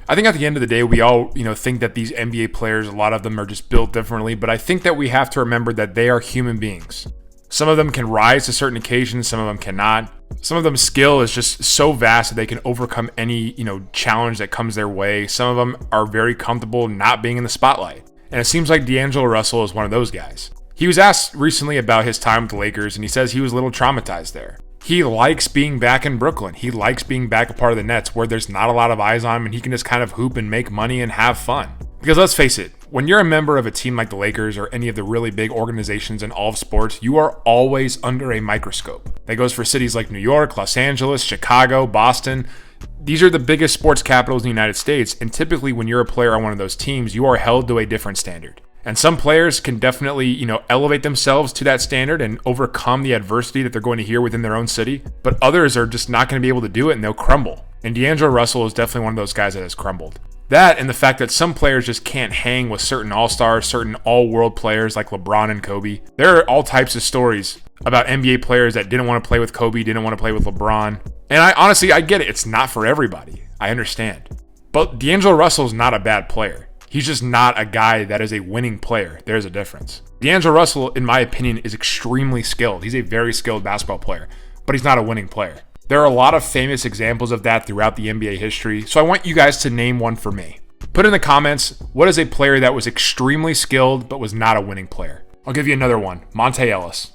I think at the end of the day, we all, think that these NBA players, a lot of them are just built differently, but I think that we have to remember that they are human beings. Some of them can rise to certain occasions, some of them cannot. Some of them skill is just so vast that they can overcome any, challenge that comes their way. Some of them are very comfortable not being in the spotlight. And it seems like D'Angelo Russell is one of those guys. He was asked recently about his time with the Lakers, and he says he was a little traumatized there. He likes being back in Brooklyn. He likes being back a part of the Nets where there's not a lot of eyes on him and he can just kind of hoop and make money and have fun. Because let's face it, when you're a member of a team like the Lakers or any of the really big organizations in all of sports, you are always under a microscope. That goes for cities like New York, Los Angeles, Chicago, Boston. These are the biggest sports capitals in the United States, and typically when you're a player on one of those teams, you are held to a different standard. And some players can definitely, elevate themselves to that standard and overcome the adversity that they're going to hear within their own city, but others are just not going to be able to do it and they'll crumble. And D'Angelo Russell is definitely one of those guys that has crumbled. That and the fact that some players just can't hang with certain all-stars, certain all-world players like LeBron and Kobe. There are all types of stories about NBA players that didn't want to play with Kobe, didn't want to play with LeBron. And I get it. It's not for everybody. I understand. But D'Angelo Russell is not a bad player. He's just not a guy that is a winning player. There's a difference. D'Angelo Russell, in my opinion, is extremely skilled. He's a very skilled basketball player, but he's not a winning player. There are a lot of famous examples of that throughout the NBA history, so I want you guys to name one for me. Put in the comments, what is a player that was extremely skilled but was not a winning player? I'll give you another one, Monte Ellis.